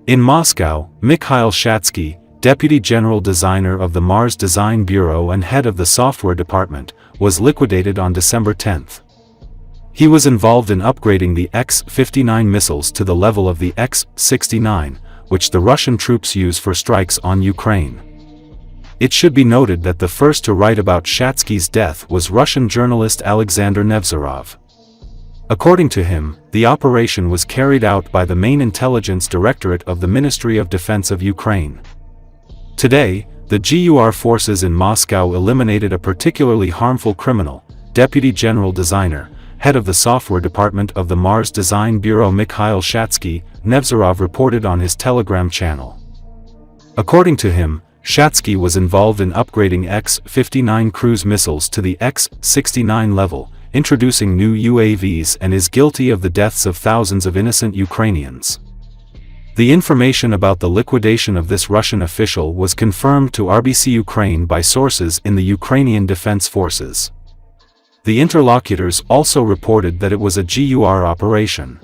In Moscow, Mikhail Shatsky, Deputy General Designer of the Mars Design Bureau and head of the software department, was liquidated on December 10. He was involved in upgrading the X-59 missiles to the level of the X-69, which the Russian troops use for strikes on Ukraine. It should be noted that the first to write about Shatsky's death was Russian journalist Alexander Nevzorov. According to him, the operation was carried out by the Main Intelligence Directorate of the Ministry of Defense of Ukraine. Today, the GUR forces in Moscow eliminated a particularly harmful criminal, Deputy General Designer, head of the software department of the Mars Design Bureau Mikhail Shatsky, Nevzorov reported on his Telegram channel. According to him, Shatsky was involved in upgrading X-59 cruise missiles to the X-69 level, introducing new UAVs, and is guilty of the deaths of thousands of innocent Ukrainians. The information about the liquidation of this Russian official was confirmed to RBC-Ukraine by sources in the Ukrainian Defense Forces. The interlocutors also reported that it was a GUR operation.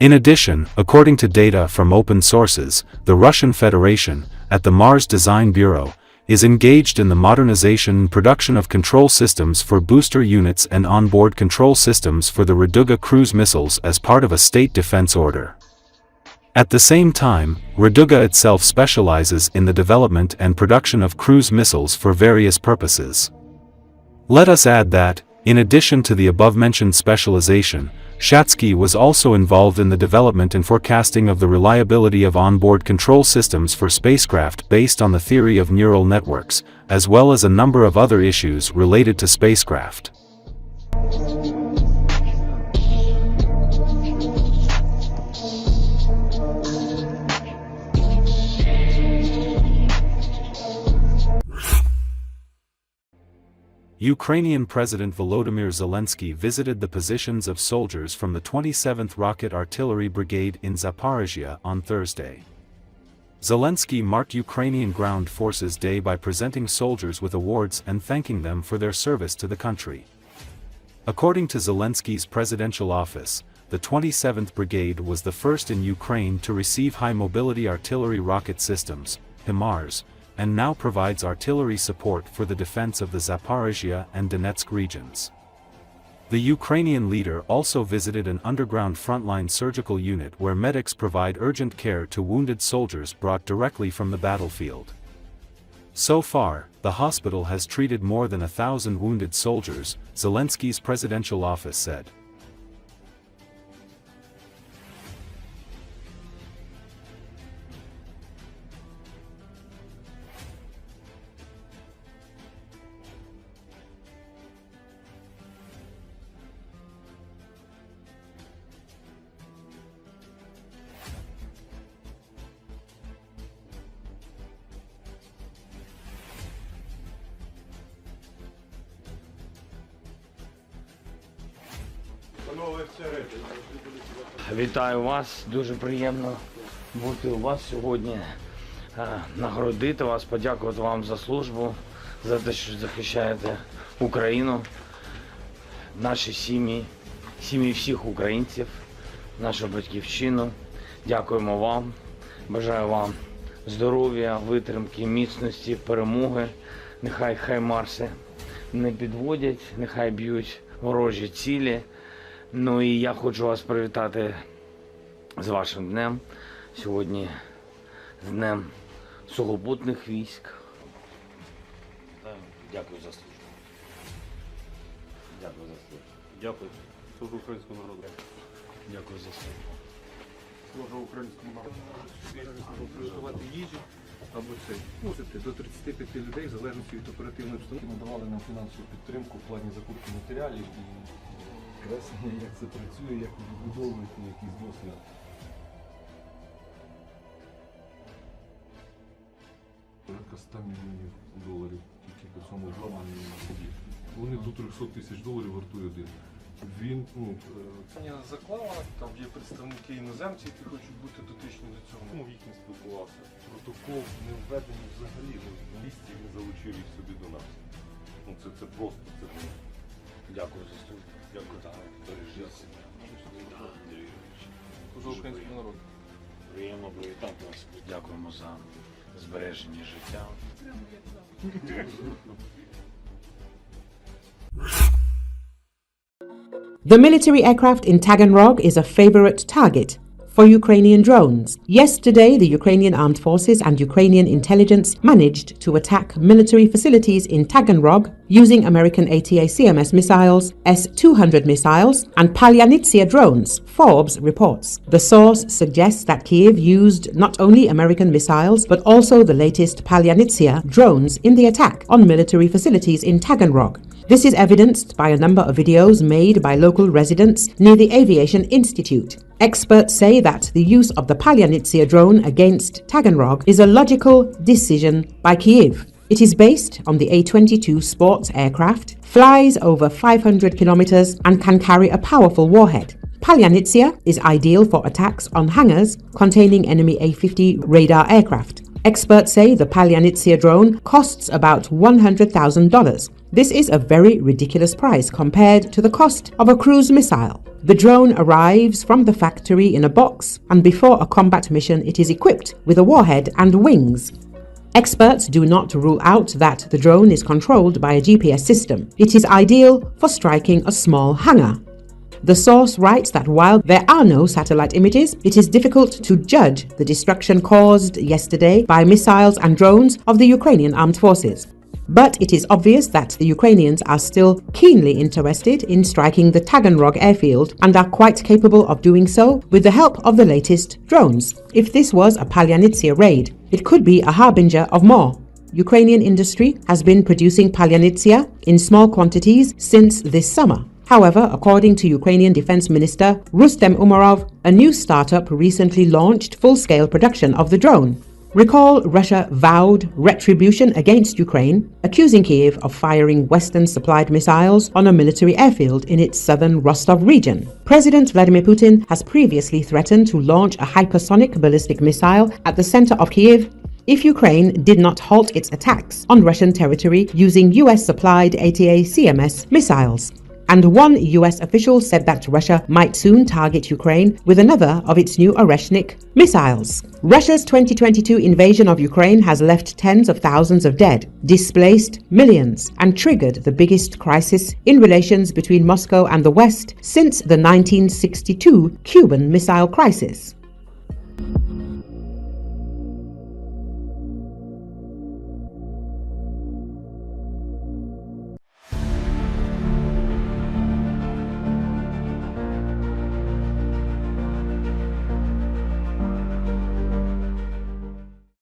In addition, according to data from open sources, the Russian Federation, at the Mars Design Bureau, is engaged in the modernization and production of control systems for booster units and onboard control systems for the Raduga cruise missiles as part of a state defense order. At the same time, Raduga itself specializes in the development and production of cruise missiles for various purposes. Let us add that, in addition to the above-mentioned specialization, Shatsky was also involved in the development and forecasting of the reliability of onboard control systems for spacecraft based on the theory of neural networks, as well as a number of other issues related to spacecraft. Ukrainian President Volodymyr Zelensky visited the positions of soldiers from the 27th Rocket Artillery Brigade in Zaporizhia on Thursday. Zelensky marked Ukrainian Ground Forces Day by presenting soldiers with awards and thanking them for their service to the country. According to Zelensky's presidential office, the 27th Brigade was the first in Ukraine to receive high-mobility artillery rocket systems, HIMARS, and now provides artillery support for the defense of the Zaporizhia and Donetsk regions. The Ukrainian leader also visited an underground frontline surgical unit where medics provide urgent care to wounded soldiers brought directly from the battlefield. So far, the hospital has treated more than 1,000 wounded soldiers, Zelensky's presidential office said. Вітаю вас, дуже приємно бути у вас сьогодні, нагородити вас, подякувати вам за службу, за те, що захищаєте Україну, наші сім'ї, сім'ї всіх українців, нашу батьківщину. Дякуємо вам, бажаю вам здоров'я, витримки, міцності, перемоги. Нехай хаймарси не підводять, нехай б'ють ворожі цілі. Ну і я хочу вас привітати з вашим днем. Сьогодні з Днем сухопутних військ. Дякую за службу. Дякую за службу. Дякую. Служу українському народу. Дякую за службу. Служу українському народу. Приготувати їжу або це. Можете до 35 людей, в залежності від оперативної обстановки. Надавали нам фінансову підтримку в плані закупки матеріалів і креслення, як це працює, як відбудовуєте якийсь досвід. Порядка 100 мільйонів доларів тільки по цьому обладнанню на собі. Вони до 300 тисяч доларів вартує один. Він, Це заклала, там є представники іноземців, які хочуть бути дотичні до цього. Їхній спілкувався. протокол не введений взагалі, на місці не залучили їх собі до нас. Це просто, це було. Дякую за службу. Дякую. Бережіть себе. Служу українському народу. приємно привітати вас. Дякуємо за збереження життя. The military aircraft in Taganrog is a favorite target for Ukrainian drones. Yesterday, the Ukrainian Armed Forces and Ukrainian intelligence managed to attack military facilities in Taganrog using American ATACMS missiles, S-200 missiles, and Palyanitsia drones, Forbes reports. The source suggests that Kyiv used not only American missiles but also the latest Palyanitsia drones in the attack on military facilities in Taganrog. This is evidenced by a number of videos made by local residents near the Aviation Institute. Experts say that the use of the Palyanitsia drone against Taganrog is a logical decision by Kyiv. It is based on the A-22 sports aircraft, flies over 500 kilometers, and can carry a powerful warhead. Palyanitsia is ideal for attacks on hangars containing enemy A-50 radar aircraft. Experts say the Palyanitsia drone costs about $100,000. This is a very ridiculous price compared to the cost of a cruise missile. The drone arrives from the factory in a box, and before a combat mission it is equipped with a warhead and wings. Experts do not rule out that the drone is controlled by a GPS system. It is ideal for striking a small hangar. The source writes that while there are no satellite images, it is difficult to judge the destruction caused yesterday by missiles and drones of the Ukrainian Armed Forces. But it is obvious that the Ukrainians are still keenly interested in striking the Taganrog airfield and are quite capable of doing so with the help of the latest drones. If this was a Palyanitsia raid, it could be a harbinger of more. Ukrainian industry has been producing Palyanitsia in small quantities since this summer. However, according to Ukrainian Defense Minister Rustem Umerov, a new startup recently launched full-scale production of the drone. Recall Russia vowed retribution against Ukraine, accusing Kiev of firing Western-supplied missiles on a military airfield in its southern Rostov region. President Vladimir Putin has previously threatened to launch a hypersonic ballistic missile at the center of Kyiv if Ukraine did not halt its attacks on Russian territory using US-supplied ATACMS missiles. And one US official said that Russia might soon target Ukraine with another of its new Oreshnik missiles. Russia's 2022 invasion of Ukraine has left tens of thousands of dead, displaced millions, and triggered the biggest crisis in relations between Moscow and the West since the 1962 Cuban Missile Crisis.